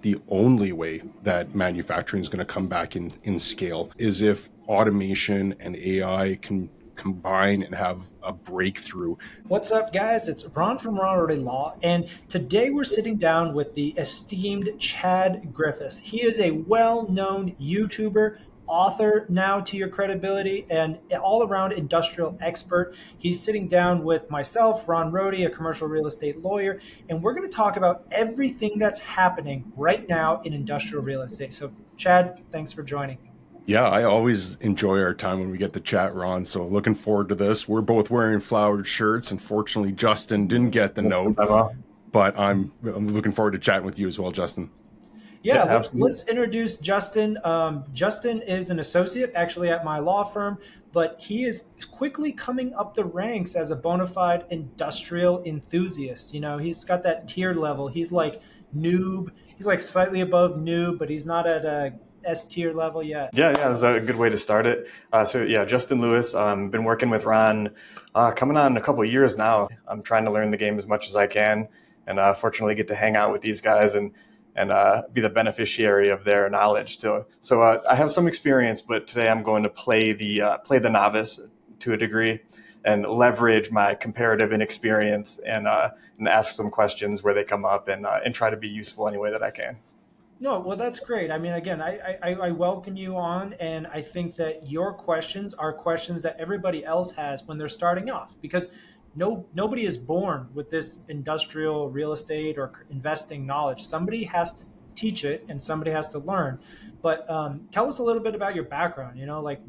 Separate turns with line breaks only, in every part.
The only way that manufacturing is going to come back in scale is if automation and AI can combine and have a breakthrough.
What's up, guys? It's Ron from Rohde Law, and today we're sitting down with the esteemed Chad Griffiths. He is a well-known YouTuber, author now to your credibility, and all-around industrial expert. He's sitting down with myself, Ron Rohde, a commercial real estate lawyer, and we're going to talk about everything that's happening right now in industrial real estate. So, Chad, thanks for joining.
Yeah, I always enjoy our time when we get to chat, Ron. So looking forward to this. We're both wearing flowered shirts. Unfortunately, Justin didn't get the
That's the
note,
memo.
but I'm looking forward to chatting with you as well, Justin.
Yeah,
Yeah,
let's
absolutely.
introduce Justin. Justin is an associate actually at my law firm, but he is quickly coming up the ranks as a bona fide industrial enthusiast. You know, he's got that tier level. He's like noob. He's like slightly above noob, but he's not at a S tier level yet.
Yeah, that's a good way to start it. Justin Lewis, been working with Ron coming on a couple of years now. I'm trying to learn the game as much as I can, and fortunately get to hang out with these guys and be the beneficiary of their knowledge too. So I have some experience, but today I'm going to play the novice to a degree and leverage my comparative inexperience and ask some questions where they come up and try to be useful any way that I can.
No, well, that's great. I mean, again, I welcome you on, and I think that your questions are questions that everybody else has when they're starting off, because nobody is born with this industrial real estate or investing knowledge. Somebody has to teach it, and somebody has to learn. But tell us a little bit about your background. You know, like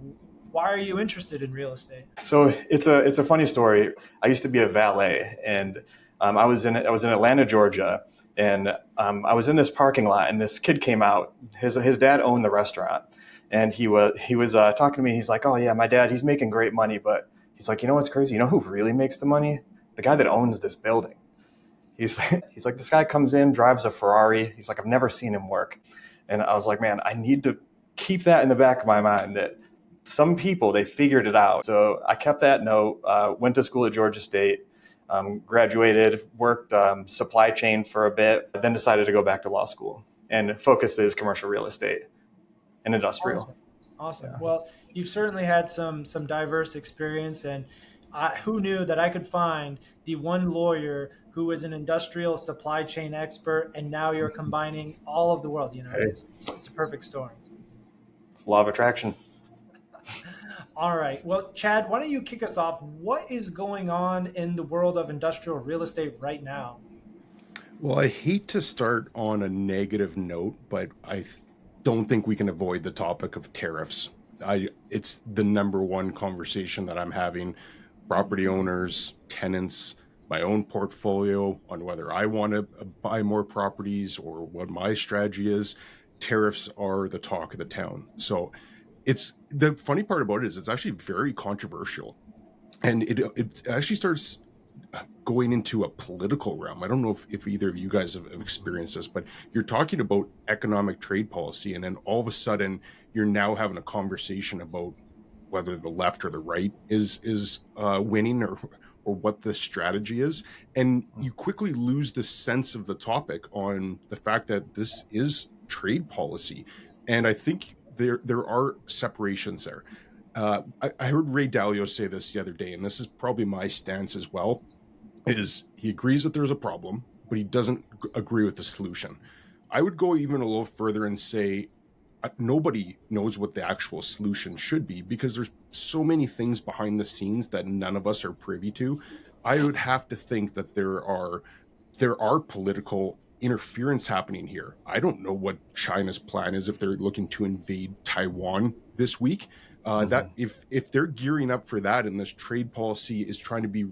why are you interested in real estate?
So it's a funny story. I used to be a valet, and I was in Atlanta, Georgia, and I was in this parking lot, and this kid came out. His dad owned the restaurant, and he was talking to me. He's like, "Oh yeah, my dad, he's making great money, but he's like, you know what's crazy? You know who really makes the money? The guy that owns this building." He's he's like, this guy comes in, drives a Ferrari. He's like, I've never seen him work, and I was like, man, I need to keep that in the back of my mind that some people they figured it out. So I kept that note. Went to school at Georgia State, graduated, worked supply chain for a bit, then decided to go back to law school and focus is commercial real estate and industrial.
Awesome, awesome.
Yeah.
Well, you've certainly had some diverse experience, and who knew that I could find the one lawyer who is an industrial supply chain expert, and now you're combining all of the world. You know,
Hey,
it's a perfect storm.
it's law of attraction.
All right. Well, Chad, why don't you kick us off? What is going on in the world of industrial real estate right now?
Well, I hate to start on a negative note, but don't think we can avoid the topic of tariffs. It's the number one conversation that I'm having. Property owners, tenants, my own portfolio on whether I want to buy more properties or what my strategy is. Tariffs are the talk of the town. So it's the funny part about it is it's actually very controversial, and it actually starts going into a political realm. I don't know if either of you guys have experienced this, but you're talking about economic trade policy, and then all of a sudden you're now having a conversation about whether the left or the right is winning or what the strategy is, and you quickly lose the sense of the topic on the fact that this is trade policy, and I think there are separations there. I heard Ray Dalio say this the other day, and this is probably my stance as well, is he agrees that there's a problem, but he doesn't agree with the solution. I would go even a little further and say nobody knows what the actual solution should be because there's so many things behind the scenes that none of us are privy to. I would have to think that there are political interference happening here. I don't know what China's plan is if they're looking to invade Taiwan this week. That
Mhm.
if they're gearing up for that, and this trade policy is trying to be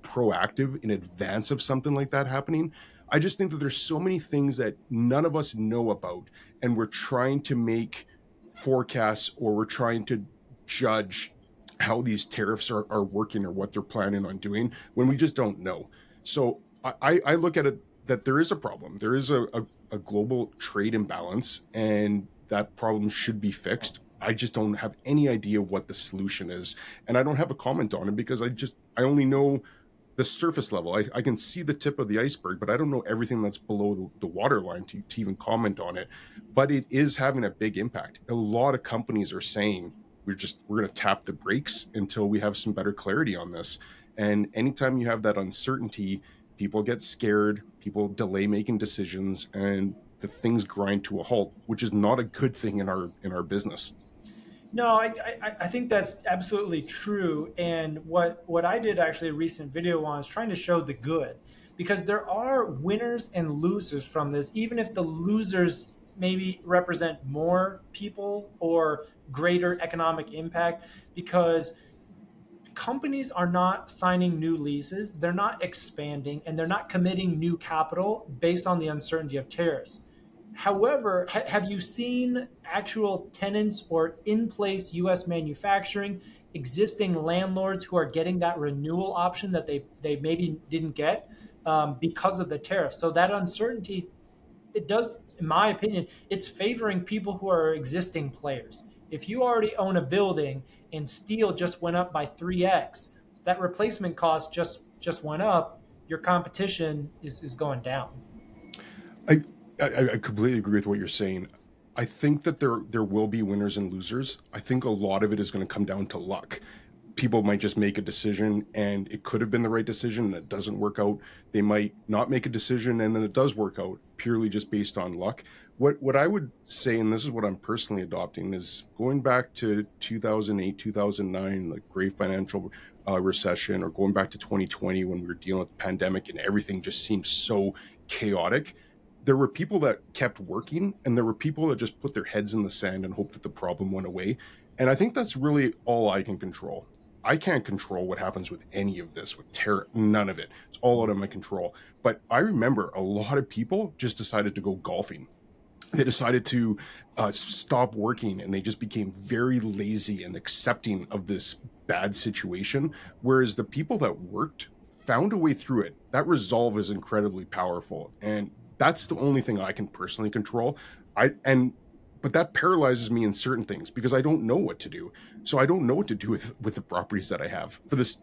proactive in advance of something like that happening, I just think that there's so many things that none of us know about, and we're trying to make forecasts or we're trying to judge how these tariffs are working or what they're planning on doing when we just don't know. So I look at it that there is a problem. There is a global trade imbalance, and that problem should be fixed. I just don't have any idea what the solution is, and I don't have a comment on it because I only know the surface level. I can see the tip of the iceberg, but I don't know everything that's below the water line to even comment on it. But it is having a big impact. A lot of companies are saying we're going to tap the brakes until we have some better clarity on this. And anytime you have that uncertainty, people get scared, people delay making decisions, and the things grind to a halt, which is not a good thing in our business.
No, I think that's absolutely true. And what I did actually a recent video on is trying to show the good, because there are winners and losers from this, even if the losers maybe represent more people or greater economic impact, because companies are not signing new leases, they're not expanding, and they're not committing new capital based on the uncertainty of tariffs. However, have you seen actual tenants or in place US manufacturing, existing landlords who are getting that renewal option that they maybe didn't get because of the tariffs? So that uncertainty, it does, in my opinion, it's favoring people who are existing players. If you already own a building and steel just went up by 3x, that replacement cost just went up, your competition is going down.
I, I completely agree with what you're saying. I think that there will be winners and losers. I think a lot of it is going to come down to luck. People might just make a decision and it could have been the right decision and it doesn't work out. They might not make a decision and then it does work out purely just based on luck. What I would say, and this is what I'm personally adopting, is going back to 2008, 2009, like great financial recession, or going back to 2020 when we were dealing with the pandemic and everything just seemed so chaotic. There were people that kept working and there were people that just put their heads in the sand and hoped that the problem went away. And I think that's really all I can control. I can't control what happens with any of this, with terror, none of it. It's all out of my control. But I remember a lot of people just decided to go golfing. They decided to stop working and they just became very lazy and accepting of this bad situation. Whereas the people that worked found a way through it. That resolve is incredibly powerful. And that's the only thing I can personally control. But that paralyzes me in certain things because I don't know what to do. So I don't know what to do with the properties that I have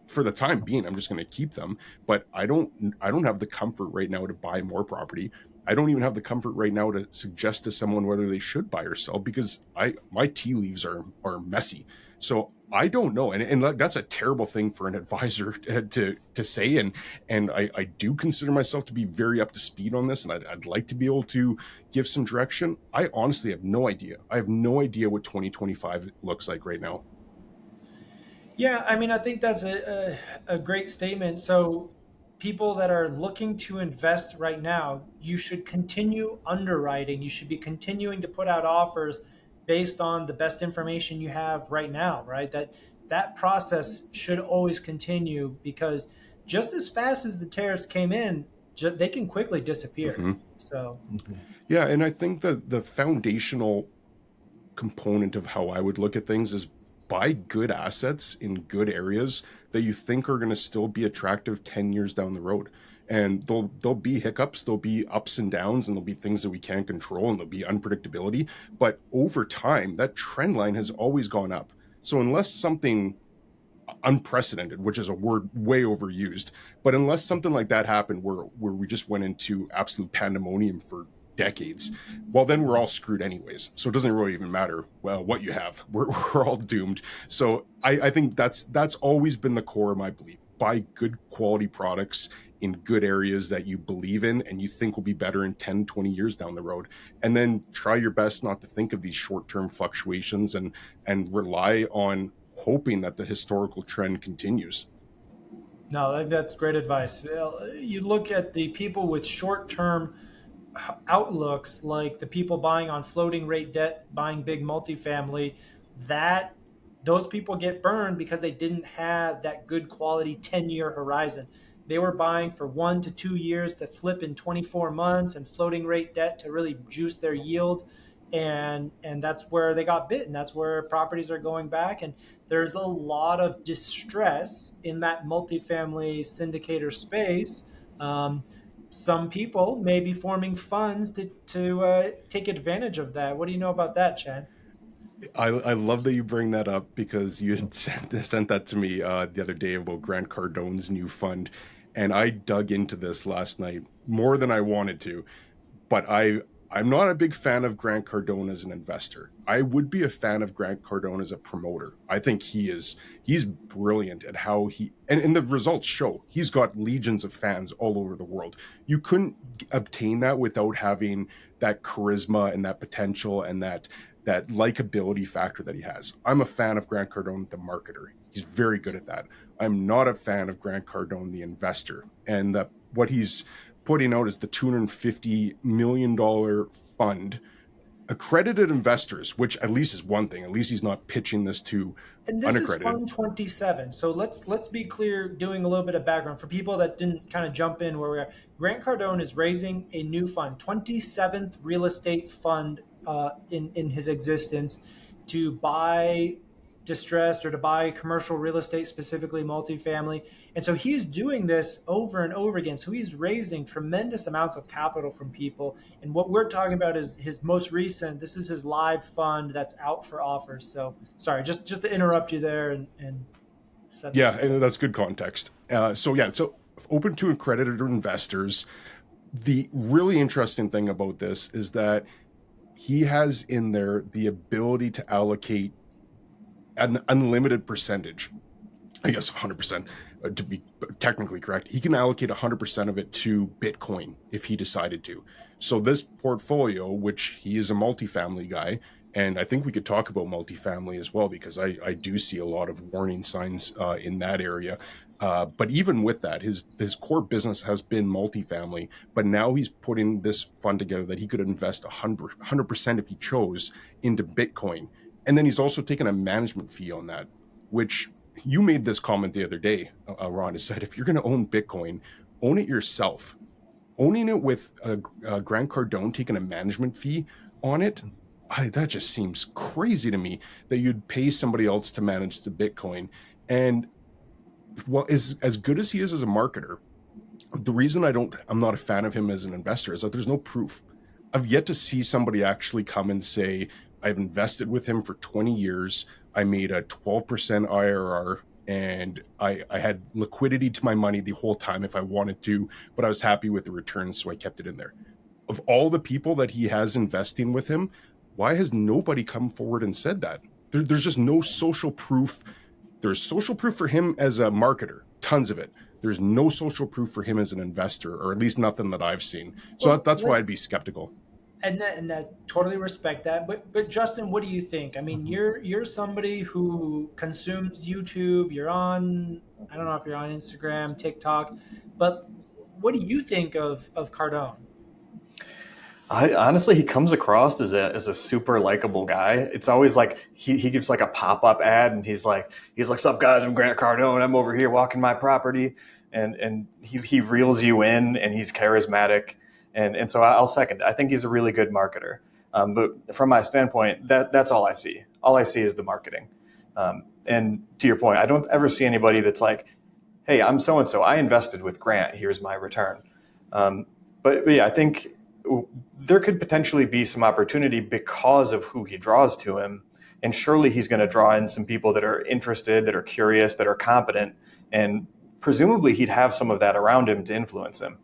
for the time being. I'm just going to keep them, but I don't have the comfort right now to buy more property. I don't even have the comfort right now to suggest to someone whether they should buy or sell because my tea leaves are messy. So I don't know, and that's a terrible thing for an advisor to say. And I do consider myself to be very up to speed on this, and I'd like to be able to give some direction. I honestly have no idea. I have no idea what 2025 looks like right now.
Yeah, I mean, I think that's a great statement. So, people that are looking to invest right now, you should continue underwriting. You should be continuing to put out offers based on the best information you have right now, right? That process should always continue because just as fast as the tariffs came in, they can quickly disappear.
Mm-hmm.
So,
Yeah, and I think that the foundational component of how I would look at things is buy good assets in good areas that you think are going to still be attractive 10 years down the road. And there'll be hiccups, there'll be ups and downs, and there'll be things that we can't control, and there'll be unpredictability. But over time, that trend line has always gone up. So unless something unprecedented, which is a word way overused, but unless something like that happened where we just went into absolute pandemonium for decades, well, then we're all screwed anyways. So it doesn't really even matter what you have. We're all doomed. So I think that's always been the core of my belief. Buy good quality products in good areas that you believe in and you think will be better in 10, 20 years down the road. And then try your best not to think of these short-term fluctuations and rely on hoping that the historical trend continues.
no, that's great advice. You look at the people with short term outlooks, like the people buying on floating rate debt, buying big multifamily, that those people get burned because they didn't have that good quality 10-year horizon. They were buying for 1 to 2 years to flip in 24 months and floating rate debt to really juice their yield. And that's where they got bit, and that's where properties are going back. And there's a lot of distress in that multifamily syndicator space. Some people may be forming funds to take advantage of that. What do you know about that, Chad?
I love that you bring that up because you had sent that to me the other day about Grant Cardone's new fund. And I dug into this last night more than I wanted to, but I'm not a big fan of Grant Cardone as an investor. I would be a fan of Grant Cardone as a promoter. I think he's brilliant at how and the results show he's got legions of fans all over the world. You couldn't obtain that without having that charisma and that potential and that likability factor that he has. I'm a fan of Grant Cardone, the marketer. He's very good at that. I'm not a fan of Grant Cardone, the investor, and what he's putting out is the $250 million fund, accredited investors, which at least is one thing. At least he's not pitching this to
And this is
unaccredited.
Fund 27. So let's be clear, doing a little bit of background for people that didn't kind of jump in where we are. Grant Cardone is raising a new fund, 27th real estate fund in his existence, to buy distressed or to buy commercial real estate, specifically multifamily. And so he's doing this over and over again. So he's raising tremendous amounts of capital from people. And what we're talking about is his most recent, this is his live fund that's out for offers. So sorry, just to interrupt you there and set this up.
And that's good context. So open to accredited investors. The really interesting thing about this is that he has in there the ability to allocate an unlimited percentage, I guess 100%, to be technically correct. He can allocate 100% of it to Bitcoin if he decided to. So this portfolio, which he is a multifamily guy, and I think we could talk about multifamily as well, because I do see a lot of warning signs in that area. But even with that, his core business has been multifamily, but now he's putting this fund together that he could invest 100% if he chose into Bitcoin. And then he's also taken a management fee on that, which you made this comment the other day, Ron, has said, if you're going to own Bitcoin, own it yourself. Owning it with Grant Cardone taking a management fee on it, that just seems crazy to me that you'd pay somebody else to manage the Bitcoin. And well, as good as he is as a marketer, the reason I'm not a fan of him as an investor is that there's no proof. I've yet to see somebody actually come and say, I've invested with him for 20 years. I made a 12% IRR and I had liquidity to my money the whole time if I wanted to, but I was happy with the returns, so I kept it in there. Of all the people that he has investing with him, why has nobody come forward and said that? There's just no social proof. There's social proof for him as a marketer, tons of it. There's no social proof for him as an investor, or at least nothing that I've seen. So that's why I'd be skeptical.
And that totally respect that. But Justin, what do you think? I mean, you're somebody who consumes YouTube. You're on, I don't know if you're on Instagram, TikTok, but what do you think of Cardone?
Honestly, he comes across as a super likable guy. It's always like he gives like a pop-up ad, and he's like, "Sup guys, I'm Grant Cardone. I'm over here walking my property," and he reels you in, and he's charismatic, and so I'll second. I think he's a really good marketer. But from my standpoint, that's all I see. All I see is the marketing. And to your point, I don't ever see anybody that's like, "Hey, I'm so and so. I invested with Grant. Here's my return." But yeah, I think there could potentially be some opportunity because of who he draws to him. And surely he's going to draw in some people that are interested, that are curious, that are competent. And presumably he'd have some of that around him to influence him.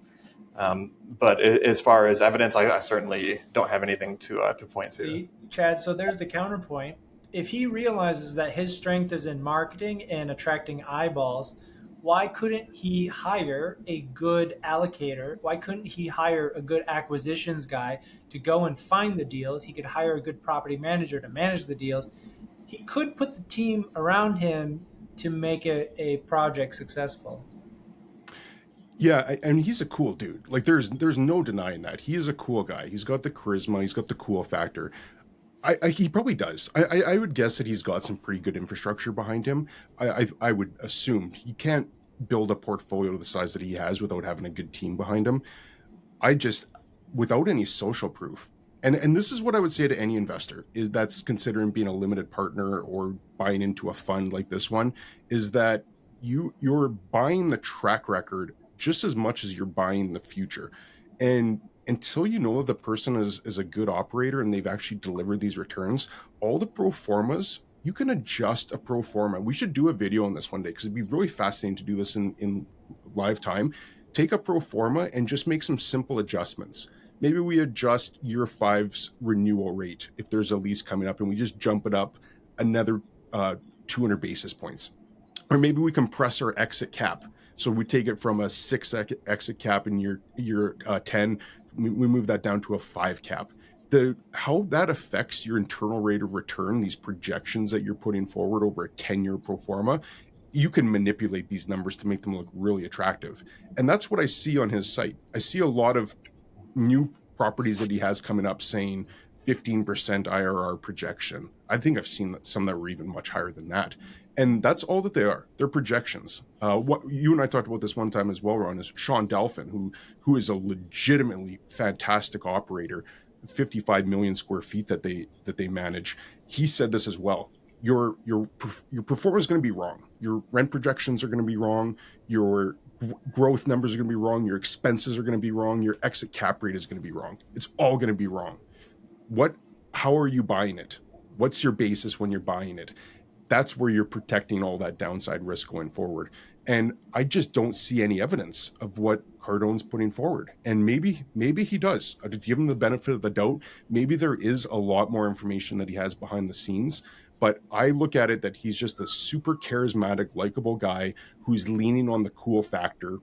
But as far as evidence, I certainly don't have anything to point to.
See, Chad, so there's the counterpoint. If he realizes that his strength is in marketing and attracting eyeballs, why couldn't he hire a good allocator? Why couldn't he hire a good acquisitions guy to go and find the deals? He could hire a good property manager to manage the deals. He could put the team around him to make a project successful.
Yeah, and he's a cool dude. Like there's no denying that. He is a cool guy. He's got the charisma. He's got the cool factor. He probably does. I would guess that he's got some pretty good infrastructure behind him. I would assume he can't build a portfolio the size that he has without having a good team behind him. Without any social proof. And this is what I would say to any investor is that's considering being a limited partner or buying into a fund like this one, is that you're buying the track record just as much as you're buying the future. And until you know the person is a good operator and they've actually delivered these returns, all the pro formas, you can adjust a pro forma. We should do a video on this one day because it'd be really fascinating to do this in live time, take a pro forma and just make some simple adjustments. Maybe we adjust year 5's renewal rate if there's a lease coming up, and we just jump it up another 200 basis points. Or maybe we compress our exit cap. So we take it from a 6 exit cap in year 10, we move that down to a 5 cap. How that affects your internal rate of return, these projections that you're putting forward over a 10-year pro forma, you can manipulate these numbers to make them look really attractive. And that's what I see on his site. I see a lot of new properties that he has coming up saying 15% IRR projection. I think I've seen some that were even much higher than that. And that's all that they are. They're projections. What you and I talked about this one time as well, Ron, is Sean Delphin, who is a legitimately fantastic operator, 55 million square feet that they manage. He said this as well. Your performance is going to be wrong. Your rent projections are going to be wrong. Your growth numbers are going to be wrong. Your expenses are going to be wrong. Your exit cap rate is going to be wrong. It's all going to be wrong. How are you buying it? What's your basis when you're buying it? That's where you're protecting all that downside risk going forward. And I just don't see any evidence of what Cardone's putting forward. And maybe he does. To give him the benefit of the doubt, maybe there is a lot more information that he has behind the scenes. But I look at it that he's just a super charismatic, likable guy who's leaning on the cool factor,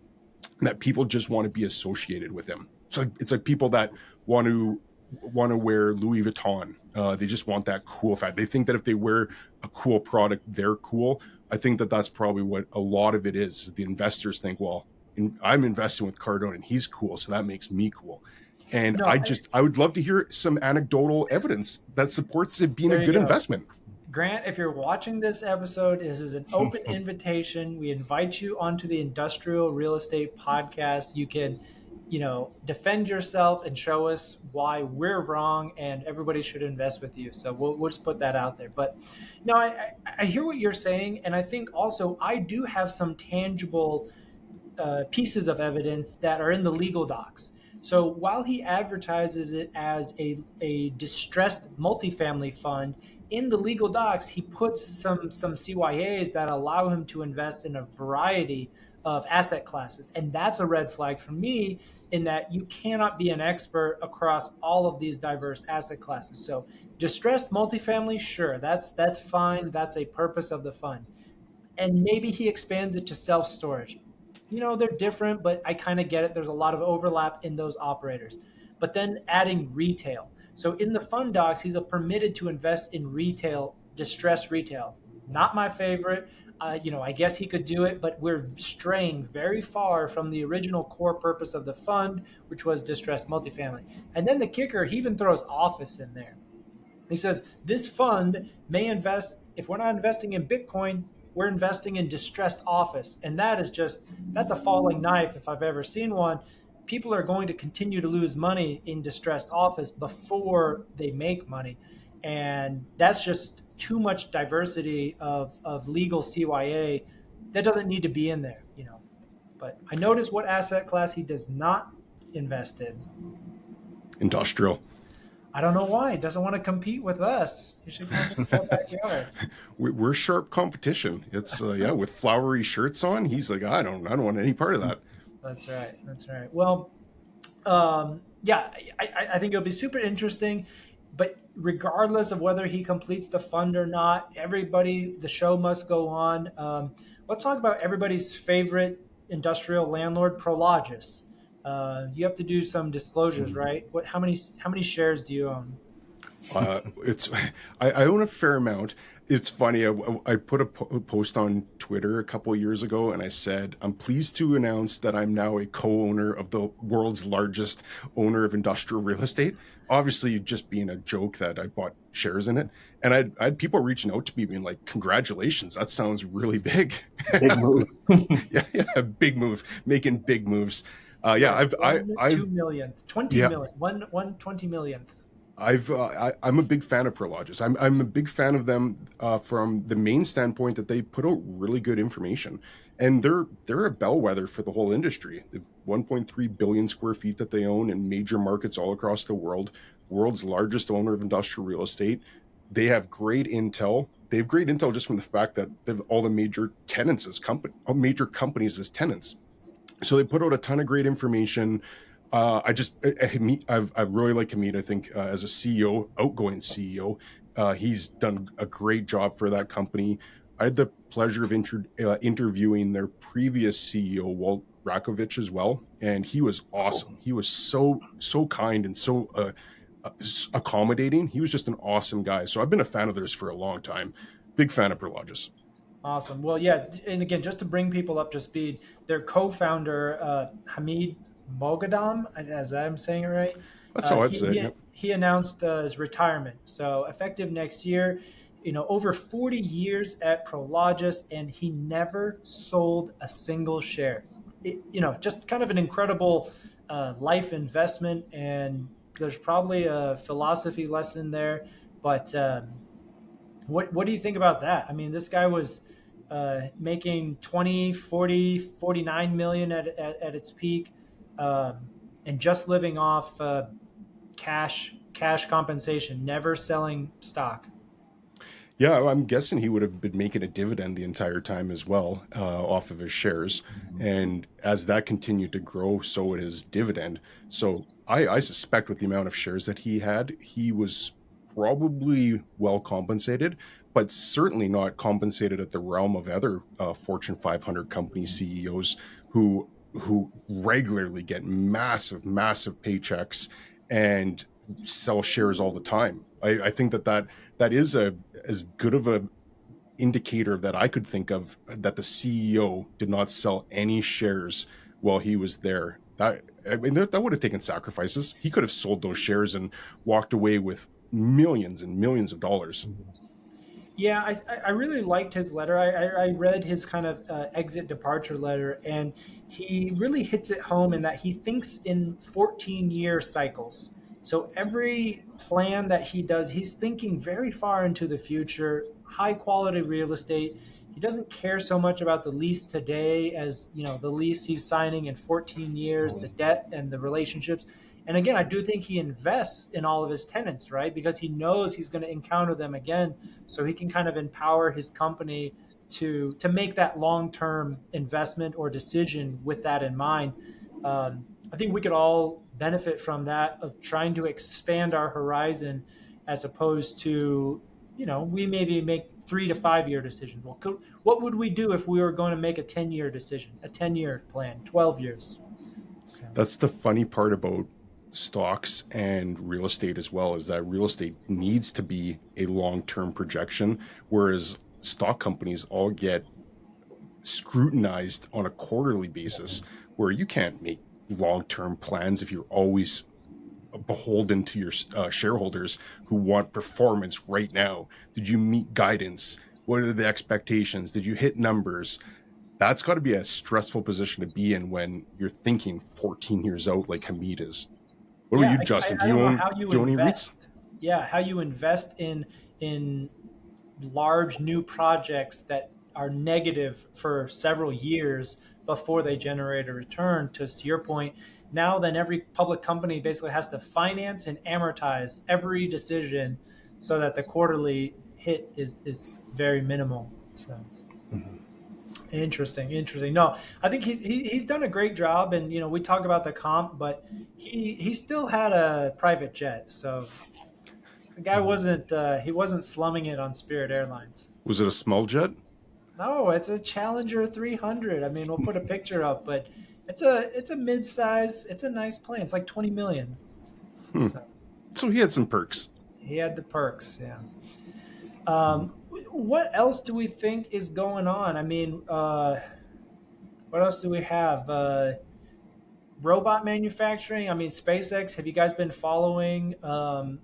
that people just want to be associated with him. So it's like people that want to wear Louis Vuitton. They just want that cool fact. They think that if they wear a cool product, they're cool. I think that that's probably what a lot of it is. The investors think, well, I'm investing with Cardone and he's cool, so that makes me cool. And I would love to hear some anecdotal evidence that supports it being a good investment.
Grant, if you're watching this episode, this is an open invitation. We invite you onto the Industrial Real Estate Podcast. You can, defend yourself and show us why we're wrong and everybody should invest with you. So we'll just put that out there. But no, I hear what you're saying. And I think also I do have some tangible pieces of evidence that are in the legal docs. So while he advertises it as a distressed multifamily fund, in the legal docs, he puts some CYAs that allow him to invest in a variety of asset classes. And that's a red flag for me, in that you cannot be an expert across all of these diverse asset classes. So distressed multifamily, sure, that's fine. That's a purpose of the fund. And maybe he expands it to self-storage. They're different, but I kind of get it. There's a lot of overlap in those operators. But then adding retail. So in the fund docs, he's permitted to invest in retail, distressed retail. Not my favorite. I guess he could do it, but we're straying very far from the original core purpose of the fund, which was distressed multifamily. And then the kicker, he even throws office in there. He says, this fund may invest, if we're not investing in Bitcoin, we're investing in distressed office. And that's a falling knife if I've ever seen one. People are going to continue to lose money in distressed office before they make money. And that's just too much diversity of legal CYA that doesn't need to be in there, But I noticed what asset class he does not invest in.
Industrial.
I don't know why. He doesn't want to compete with us. He should come to our backyard.
We're sharp competition. It's with flowery shirts on. He's like, I don't want any part of that.
That's right. Well, I think it'll be super interesting. But regardless of whether he completes the fund or not, the show must go on. Let's talk about everybody's favorite industrial landlord, Prologis. You have to do some disclosures, right? How many shares do you own?
I own a fair amount. It's funny. I put a post on Twitter a couple of years ago, and I said, I'm pleased to announce that I'm now a co-owner of the world's largest owner of industrial real estate. Obviously, just being a joke that I bought shares in it. And I had people reaching out to me being like, congratulations, that sounds really big.
Big move.
yeah, big move, making big moves. I've
2 million, 20 million, one 20 millionth.
I'm a big fan of Prologis. I'm a big fan of them from the main standpoint that they put out really good information, and they're a bellwether for the whole industry. They've 1.3 billion square feet that they own in major markets all across the world. World's largest owner of industrial real estate. They have great intel. They have great intel just from the fact that they have all the major tenants as major companies as tenants. So they put out a ton of great information. I really like Hamid. I think as a CEO, outgoing CEO, he's done a great job for that company. I had the pleasure of interviewing their previous CEO, Walt Rakovich, as well, and he was awesome. He was so kind and so accommodating. He was just an awesome guy. So I've been a fan of theirs for a long time. Big fan of Prologis.
Awesome. Well, yeah, and again, just to bring people up to speed, their co-founder Hamid Moghadam, as I'm saying it right,
That's how I'd
he,
say it.
he
Yep.
he announced his retirement. So effective next year, over 40 years at Prologis, and he never sold a single share. Just kind of an incredible life investment, and there's probably a philosophy lesson there. But what do you think about that? I mean, this guy was making 20, 40, 49 million at its peak, and just living off cash compensation, never selling stock.
Yeah, I'm guessing he would have been making a dividend the entire time as well, off of his shares. And as that continued to grow, so would his dividend. So I suspect with the amount of shares that he had, he was probably well compensated, but certainly not compensated at the realm of other Fortune 500 company CEOs who regularly get massive paychecks and sell shares all the time. I think that is as good of a indicator that I could think of that the CEO did not sell any shares while he was there. That would have taken sacrifices. He could have sold those shares and walked away with millions and millions of dollars.
Yeah, I really liked his letter. I read his kind of exit departure letter, and he really hits it home in that he thinks in 14-year cycles. So every plan that he does, he's thinking very far into the future, high quality real estate. He doesn't care so much about the lease today as, the lease he's signing in 14 years, the debt and the relationships. And again, I do think he invests in all of his tenants, right? Because he knows he's going to encounter them again, so he can kind of empower his company to make that long-term investment or decision with that in mind. I think we could all benefit from that, of trying to expand our horizon, as opposed to, we maybe make 3 to 5 year decisions. Well, what would we do if we were going to make a 10-year decision, a 10-year plan, 12 years? So.
That's the funny part about stocks and real estate as well, is that real estate needs to be a long-term projection, whereas stock companies all get scrutinized on a quarterly basis, where you can't make long-term plans if you're always beholden to your shareholders who want performance right now. Did you meet guidance? What are the expectations? Did you hit numbers? That's got to be a stressful position to be in when you're thinking 14 years out, like Hamid is. What about
Yeah,
you, Justin?
I
Do you
don't know
own
how
do
you
you own any REITs?
invest. Yeah, how you invest in large new projects that are negative for several years before they generate a return. To your point, now then every public company basically has to finance and amortize every decision, so that the quarterly hit is very minimal. So interesting. No, I think he's done a great job, and we talk about the comp, but he still had a private jet, so the guy wasn't slumming it on Spirit Airlines.
Was it a small jet?
No, it's a Challenger 300. I mean, we'll put a picture up, but it's a mid-size. It's a nice plane. It's like 20 million.
Hmm.
So
So he had some perks.
he had the perks. Yeah. What else do we think is going on? I mean, what else do we have? Robot manufacturing. I mean, SpaceX. Have you guys been following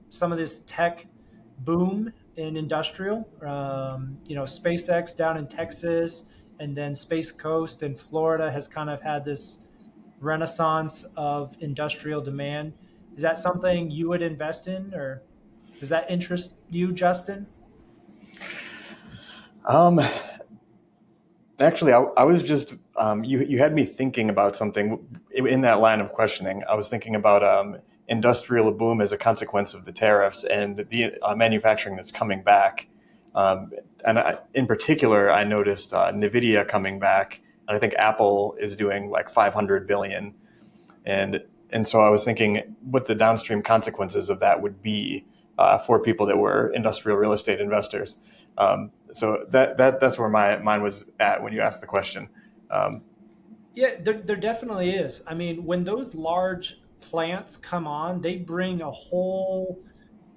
some of this tech boom in industrial? SpaceX down in Texas, and then Space Coast in Florida has kind of had this renaissance of industrial demand. Is that something you would invest in, or does that interest you, Justin?
Um, Actually, I was just you had me thinking about something in that line of questioning. I was thinking about industrial boom as a consequence of the tariffs and the manufacturing that's coming back. In particular, I noticed NVIDIA coming back and I think Apple is doing like 500 billion. And so I was thinking what the downstream consequences of that would be for people that were industrial real estate investors. So that's where my mind was at when you asked the question.
Yeah, there definitely is. I mean, when those large plants come on, they bring a whole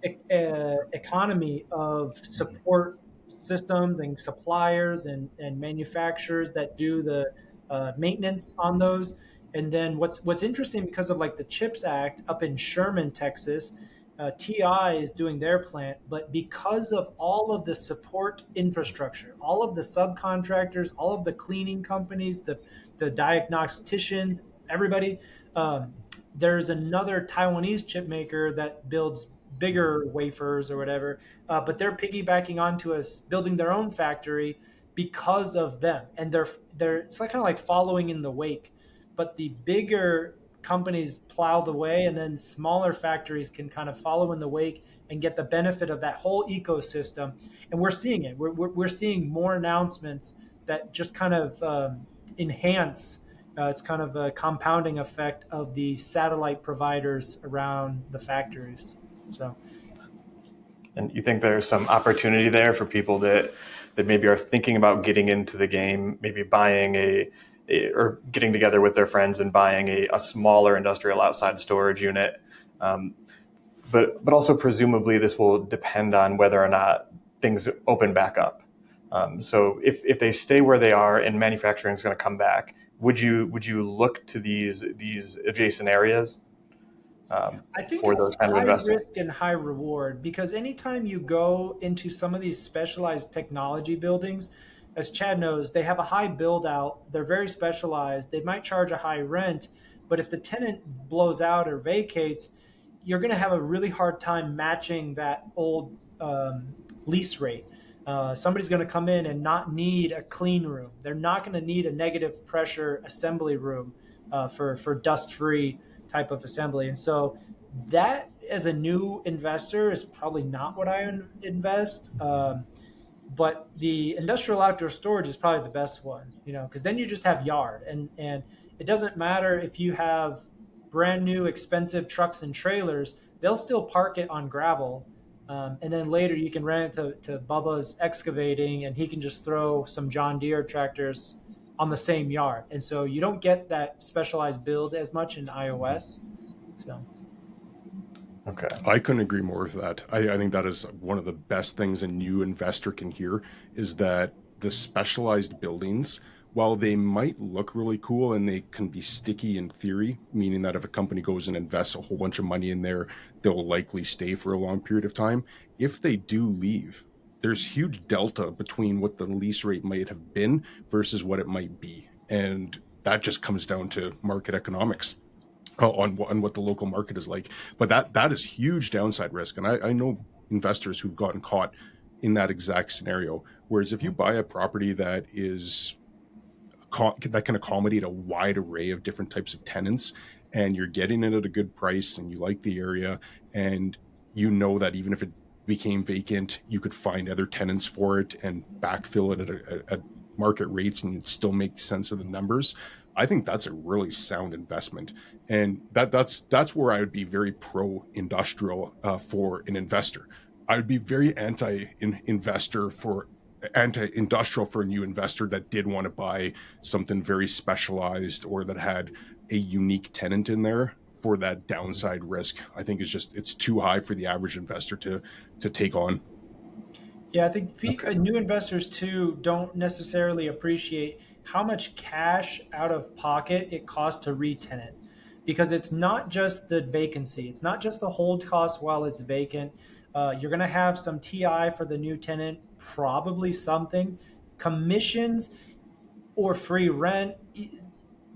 economy of support systems and suppliers and manufacturers that do the maintenance on those. And then what's interesting, because of like the CHIPS Act up in Sherman, Texas, TI is doing their plant, but because of all of the support infrastructure, all of the subcontractors, all of the cleaning companies, the diagnosticians, everybody, there's another Taiwanese chip maker that builds bigger wafers or whatever, but they're piggybacking onto us building their own factory because of them, and they're it's like kind of like following in the wake. But the bigger companies plow the way, and then smaller factories can kind of follow in the wake and get the benefit of that whole ecosystem. And we're seeing it. We're seeing more announcements that just kind of enhance. It's kind of a compounding effect of the satellite providers around the factories. So,
And you think there's some opportunity there for people that maybe are thinking about getting into the game, maybe buying or getting together with their friends and buying a smaller industrial outside storage unit. But also presumably this will depend on whether or not things open back up. So if they stay where they are and manufacturing is going to come back, would you look to these adjacent areas?
I think
For
it's
those kind of
high
investors?
risk and high reward, because anytime you go into some of these specialized technology buildings, as Chad knows, they have a high build out. They're very specialized. They might charge a high rent, but if the tenant blows out or vacates, you're going to have a really hard time matching that old lease rate. Somebody's going to come in and not need a clean room. They're not going to need a negative pressure assembly room for dust free type of assembly. And so that, as a new investor, is probably not what I invest. But the industrial outdoor storage is probably the best one, because then you just have yard, and it doesn't matter if you have brand new expensive trucks and trailers; they'll still park it on gravel. And then later you can rent it to Bubba's excavating, and he can just throw some John Deere tractors on the same yard. And so you don't get that specialized build as much in iOS. So
Okay.
I couldn't agree more with that. I think that is one of the best things a new investor can hear, is that the specialized buildings, while they might look really cool and they can be sticky in theory, meaning that if a company goes and invests a whole bunch of money in there, they'll likely stay for a long period of time. If they do leave, there's huge delta between what the lease rate might have been versus what it might be. And that just comes down to market economics on what the local market is like. But that is huge downside risk. And I know investors who've gotten caught in that exact scenario. Whereas if you buy a property that can accommodate a wide array of different types of tenants, and you're getting it at a good price, and you like the area, and you know that even if it became vacant, you could find other tenants for it and backfill it at market rates, and still make sense of the numbers. I think that's a really sound investment, and that's where I would be very pro industrial for an investor. I would be very anti-industrial for a new investor that did want to buy something very specialized or that had a unique tenant in there. For that downside risk, I think it's too high for the average investor to take on.
yeah, I think
Okay.
new investors too don't necessarily appreciate how much cash out of pocket it costs to re-tenant, because it's not just the vacancy, it's not just the hold cost while it's vacant. You're going to have some TI for the new tenant, probably something, commissions or free rent.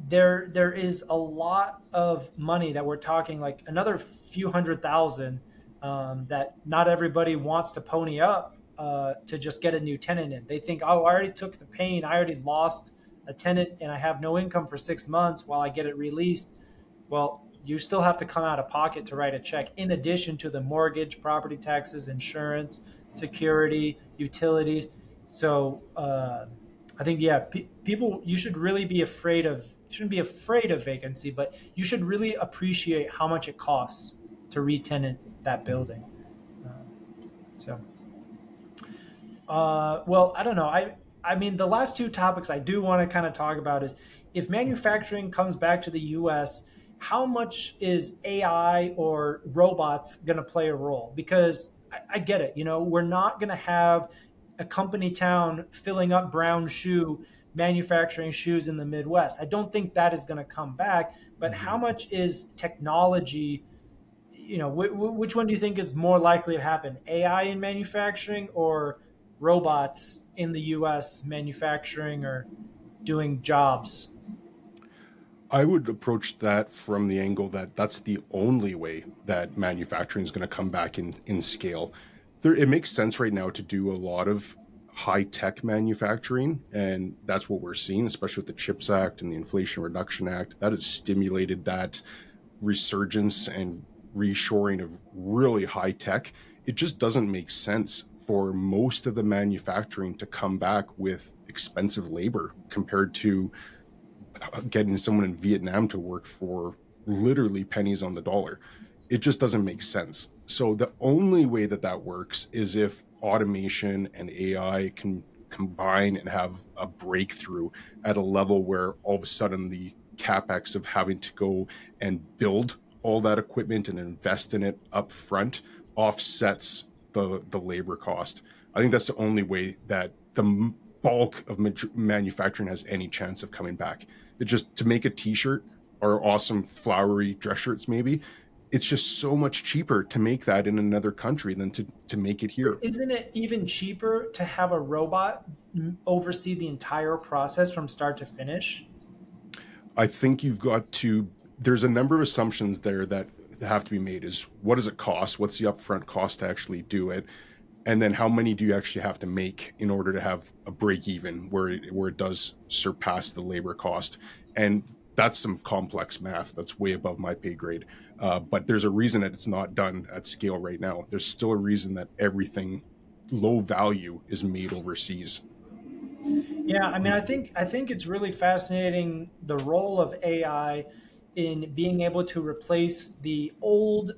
There is a lot of money that we're talking, like another few hundred thousand, that not everybody wants to pony up to just get a new tenant in. They think, oh, I already took the pain. I already lost a tenant and I have no income for 6 months while I get it released. Well, you still have to come out of pocket to write a check, in addition to the mortgage, property taxes, insurance, security, utilities. So I think, yeah, people, you should really be afraid of, shouldn't be afraid of vacancy, but you should really appreciate how much it costs to re-tenant that building. Um, so, well, I don't know. I mean, the last two topics I do want to kind of talk about is if manufacturing comes back to the U.S., how much is AI or robots going to play a role? Because I get it. We're not going to have a company town filling up brown shoe manufacturing shoes in the Midwest. I don't think that is going to come back. But how much is technology? Which one do you think is more likely to happen? AI in manufacturing or robots in the US manufacturing or doing jobs?
I would approach that from the angle that that's the only way that manufacturing is going to come back in scale. It makes sense right now to do a lot of high tech manufacturing, and that's what we're seeing, especially with the CHIPS Act and the Inflation Reduction Act. That has stimulated that resurgence and reshoring of really high tech. It just doesn't make sense for most of the manufacturing to come back with expensive labor compared to getting someone in Vietnam to work for literally pennies on the dollar. It just doesn't make sense. So the only way that that works is if automation and AI can combine and have a breakthrough at a level where all of a sudden the capex of having to go and build all that equipment and invest in it up front offsets the labor cost. I think that's the only way that the bulk of manufacturing has any chance of coming back. It just to make a t-shirt or awesome flowery dress shirts, maybe it's just so much cheaper to make that in another country than to make it here.
Isn't it even cheaper to have a robot oversee the entire process from start to finish?
I think you've got to, there's a number of assumptions there that have to be made. Is what does it cost? What's the upfront cost to actually do it? And then how many do you actually have to make in order to have a break even where it does surpass the labor cost? And that's some complex math that's way above my pay grade. But there's a reason that it's not done at scale right now. There's still a reason that everything low value is made overseas.
Yeah, I mean, I think it's really fascinating the role of AI in being able to replace the old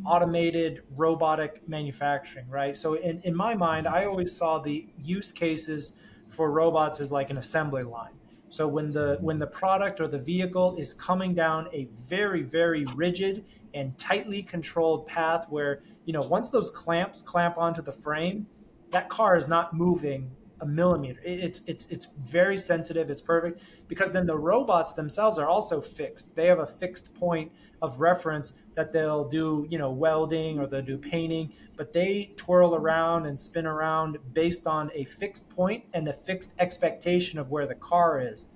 automated robotic manufacturing, right? So in my mind, I always saw the use cases for robots as like an assembly line. So when the product or the vehicle is coming down a very, very rigid and tightly controlled path where, once those clamps clamp onto the frame, that car is not moving a millimeter. It's very sensitive. It's perfect because then the robots themselves are also fixed. They have a fixed point of reference that they'll do, welding or they'll do painting, but they twirl around and spin around based on a fixed point and a fixed expectation of where the car is.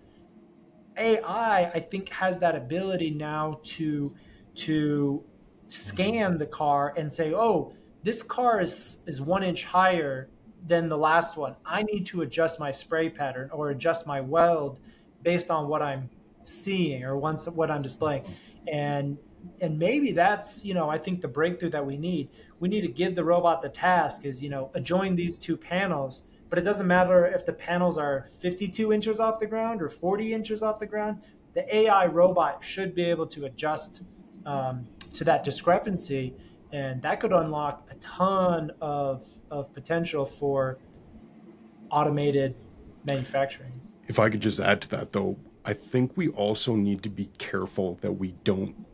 AI, I think, has that ability now to scan the car and say, "Oh, this car is 1 inch higher than the last one. I need to adjust my spray pattern or adjust my weld based on what I'm seeing or what I'm displaying." And and maybe that's, I think the breakthrough that we need. We need to give the robot the task is, adjoin these two panels, but it doesn't matter if the panels are 52 inches off the ground or 40 inches off the ground. The AI robot should be able to adjust to that discrepancy, and that could unlock a ton of potential for automated manufacturing.
If I could just add to that, though, I think we also need to be careful that we don't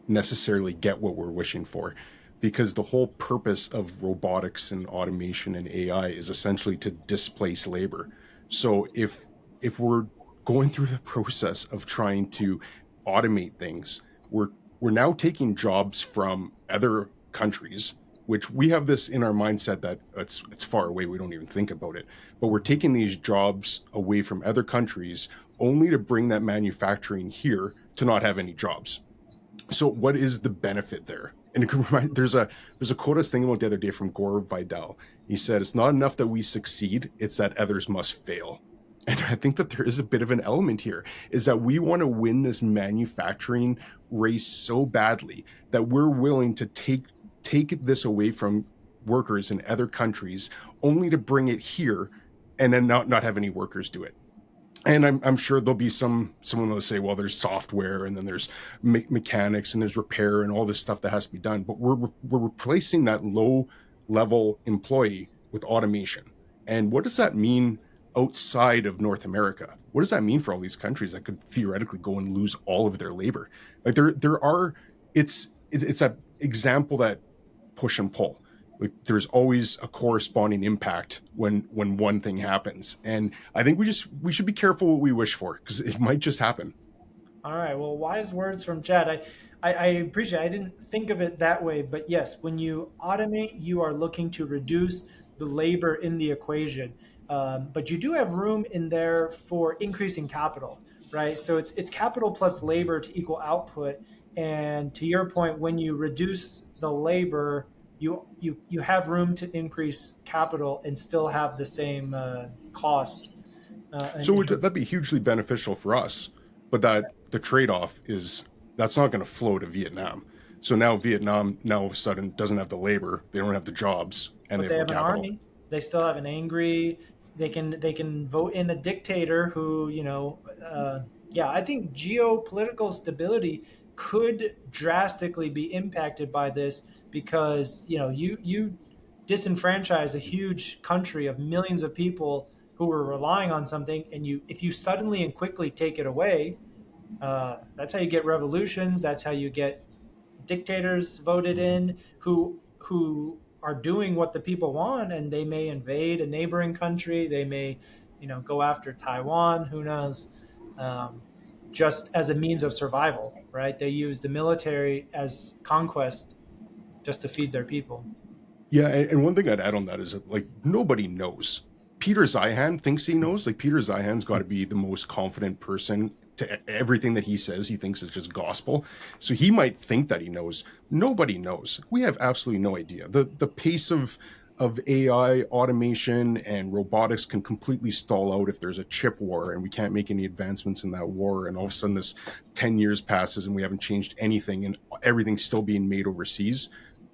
necessarily get what we're wishing for, because the whole purpose of robotics and automation and AI is essentially to displace labor. So if we're going through the process of trying to automate things, we're now taking jobs from other countries, which we have this in our mindset that it's far away, we don't even think about it, but we're taking these jobs away from other countries only to bring that manufacturing here to not have any jobs. So what is the benefit there? And there's a quote I was thinking about the other day from Gore Vidal. He said, "It's not enough that we succeed; it's that others must fail." And I think that there is a bit of an element here, is that we want to win this manufacturing race so badly that we're willing to take this away from workers in other countries, only to bring it here and then not have any workers do it. And I'm sure there'll be someone will say, well, there's software, and then there's mechanics, and there's repair, and all this stuff that has to be done. But we're replacing that low level employee with automation. And what does that mean outside of North America? What does that mean for all these countries that could theoretically go and lose all of their labor? Like it's an example that push and pull. Like there's always a corresponding impact when one thing happens, and I think we should be careful what we wish for, because it might just happen.
All right. Well, wise words from Chad. I appreciate it. I didn't think of it that way, but yes, when you automate, you are looking to reduce the labor in the equation. But you do have room in there for increasing capital, right? So it's capital plus labor to equal output. And to your point, when you reduce the labor, you have room to increase capital and still have the same cost.
So that'd be hugely beneficial for us, but that the trade-off is that's not going to flow to Vietnam. So now Vietnam all of a sudden doesn't have the labor, they don't have the jobs, and
But they
have
have
no
an
capital.
army. They still have an angry. They can vote in a dictator who Yeah, I think geopolitical stability could drastically be impacted by this because you disenfranchise a huge country of millions of people who were relying on something, and if you suddenly and quickly take it away, that's how you get revolutions. That's how you get dictators voted in who are doing what the people want, and they may invade a neighboring country. They may, go after Taiwan. Who knows? Um, just as a means of survival, right? They use the military as conquest just to feed their people.
Yeah, and one thing I'd add on that is that, like, nobody knows. Peter Zeihan thinks he knows. Like, Peter Zeihan's got to be the most confident person to everything that he says. He thinks is just gospel. So he might think that he knows. Nobody knows. We have absolutely no idea. The pace of AI automation and robotics can completely stall out if there's a chip war and we can't make any advancements in that war. And all of a sudden this 10 years passes and we haven't changed anything and everything's still being made overseas.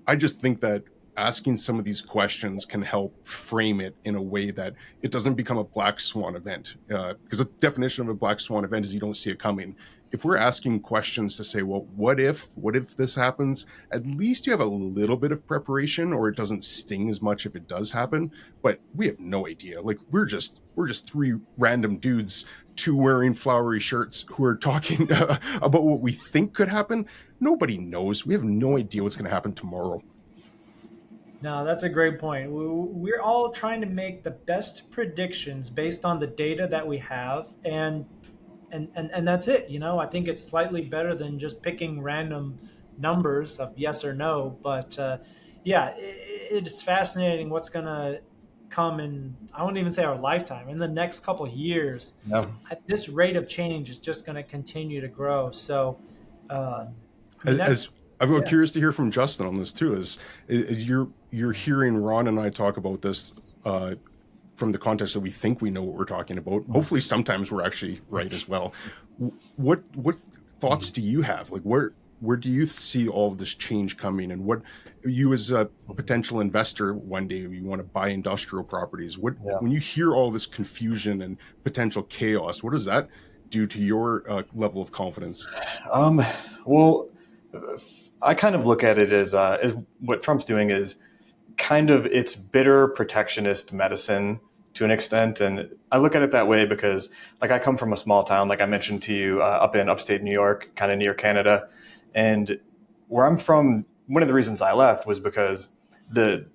I just think that asking some of these questions can help frame it in a way that it doesn't become a black swan event. Because the definition of a black swan event is you don't see it coming. If we're asking questions to say, well, what if this happens? At least you have a little bit of preparation, or it doesn't sting as much if it does happen. But we have no idea. Like we're just three random dudes, two wearing flowery shirts, who are talking about what we think could happen. Nobody knows. We have no idea what's going to happen tomorrow.
No, that's a great point. We're all trying to make the best predictions based on the data that we have, and that's it. I think it's slightly better than just picking random numbers of yes or no. But yeah, it is fascinating what's going to come in. I won't even say our lifetime. In the next couple of years,
No.
at this rate of change is just going to continue to grow. So, I mean,
As I'm
yeah.
curious to hear from Justin on this too. Is you're hearing Ron and I talk about this from the context that we think we know what we're talking about. Hopefully, sometimes we're actually right as well. What thoughts do you have? Like where do you see all of this change coming, and what you as a potential investor one day you want to buy industrial properties? When you hear all this confusion and potential chaos, what does that do to your level of confidence?
Well, I kind of look at it as what Trump's doing is kind of it's bitter protectionist medicine to an extent. And I look at it that way because like I come from a small town, like I mentioned to you, up in upstate New York, kind of near Canada. And where I'm from, one of the reasons I left was because the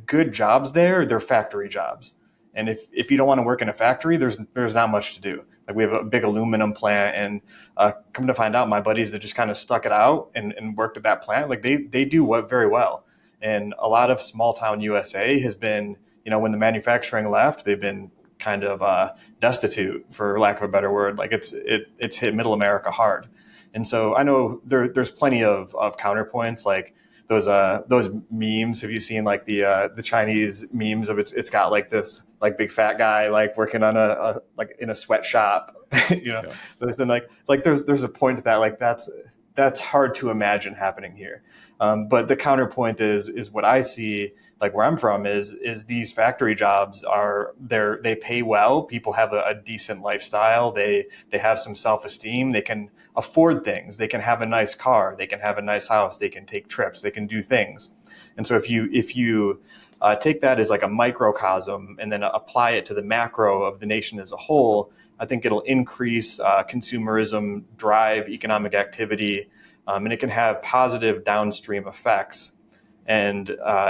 good jobs there, they're factory jobs. And if you don't want to work in a factory, there's not much to do. Like we have a big aluminum plant, and come to find out, my buddies that just kind of stuck it out and worked at that plant, like they do what very well. And a lot of small town USA has been, when the manufacturing left, they've been kind of destitute, for lack of a better word. Like it's hit middle America hard. And so I know there's plenty of counterpoints, like those memes. Have you seen like the Chinese memes of it's got like this like big fat guy like working on a like in a sweatshop,
Yeah.
And like there's a point to that, like that's hard to imagine happening here. But the counterpoint is what I see, like where I'm from is these factory jobs they pay well. People have a decent lifestyle. They have some self-esteem. They can afford things. They can have a nice car. They can have a nice house. They can take trips. They can do things. And so if you take that as like a microcosm and then apply it to the macro of the nation as a whole, I think it'll increase consumerism, drive economic activity, and it can have positive downstream effects. And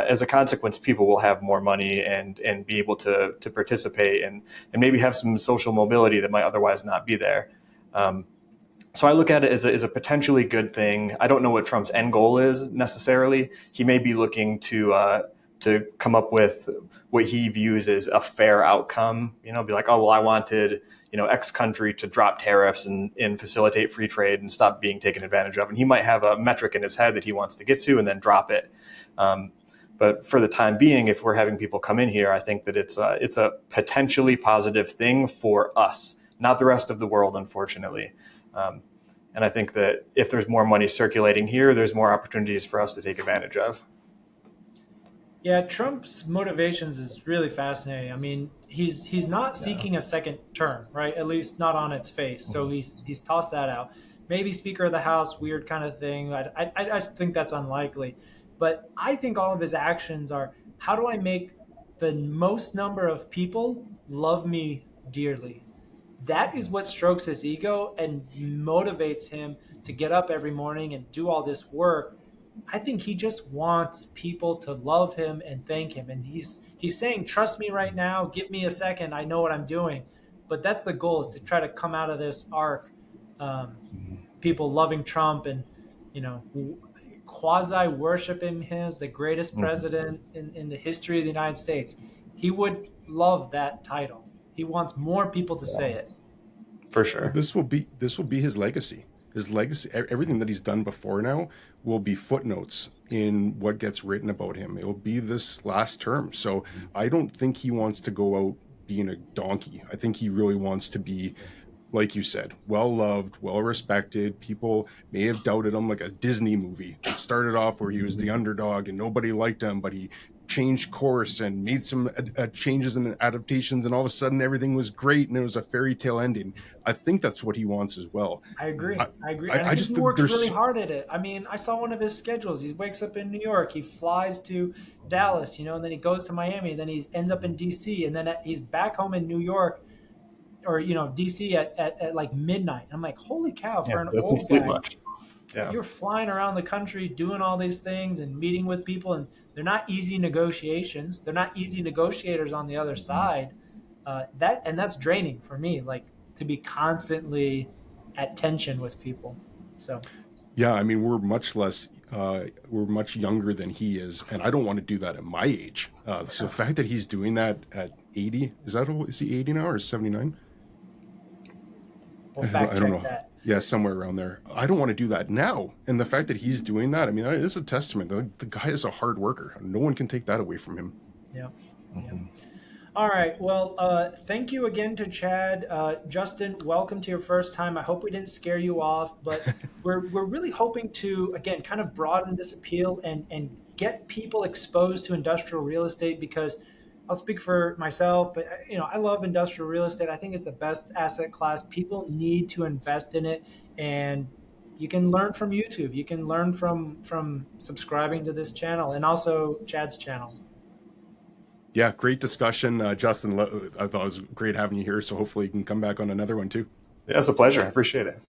as a consequence, people will have more money and be able to participate and maybe have some social mobility that might otherwise not be there. So I look at it as a potentially good thing. I don't know what Trump's end goal is necessarily. He may be looking to come up with what he views as a fair outcome. Be like, oh, well, I wanted X country to drop tariffs and facilitate free trade and stop being taken advantage of. And he might have a metric in his head that he wants to get to and then drop it. But for the time being, if we're having people come in here, I think that it's a potentially positive thing for us, not the rest of the world, unfortunately. And I think that if there's more money circulating here, there's more opportunities for us to take advantage of.
Yeah, Trump's motivations is really fascinating. I mean, he's not seeking a second term, right? At least not on its face. So he's tossed that out. Maybe Speaker of the House, weird kind of thing. I just think that's unlikely. But I think all of his actions are, how do I make the most number of people love me dearly? That is what strokes his ego and motivates him to get up every morning and do all this work. I think he just wants people to love him and thank him. And he's saying, trust me right now, give me a second, I know what I'm doing. But that's the goal, is to try to come out of this arc, people loving Trump and, quasi-worshiping him as the greatest president in the history of the United States. He would love that title. He wants more people to say it.
For sure.
This will be his legacy. His legacy, everything that he's done before now, will be footnotes in what gets written about him. It will be this last term. So I don't think he wants to go out being a donkey. I think he really wants to be, like you said, well-loved, well-respected. People may have doubted him, like a Disney movie. It started off where he was the underdog and nobody liked him, but he changed course and made some changes and adaptations, and all of a sudden everything was great and it was a fairy tale ending. I think that's what he wants as well.
I agree.
I
just he works really hard at it. I mean, I saw one of his schedules. He wakes up in New York, he flies to Dallas, and then he goes to Miami, and then he ends up in DC, and then he's back home in New York or DC at like midnight. I'm like, holy cow, for an old guy.
Much. Yeah.
You're flying around the country doing all these things and meeting with people, and they're not easy negotiations. They're not easy negotiators on the other side. That's draining for me, like to be constantly at tension with people. So,
yeah, I mean, we're much younger than he is, and I don't want to do that at my age. So the fact that he's doing that at 80, is he 80 now or 79?
We'll fact check that.
Yeah, somewhere around there. I don't want to do that now. And the fact that he's doing that, I mean, it is a testament. The guy is a hard worker. No one can take that away from him.
Yeah. All right. Well, thank you again to Chad. Justin, welcome to your first time. I hope we didn't scare you off, but we're really hoping to, again, kind of broaden this appeal and get people exposed to industrial real estate, because I'll speak for myself, but I love industrial real estate. I think it's the best asset class. People need to invest in it, and you can learn from YouTube. You can learn from subscribing to this channel and also Chad's channel.
Yeah, great discussion, Justin. I thought it was great having you here. So hopefully you can come back on another one too.
Yeah, it's a pleasure. I appreciate it.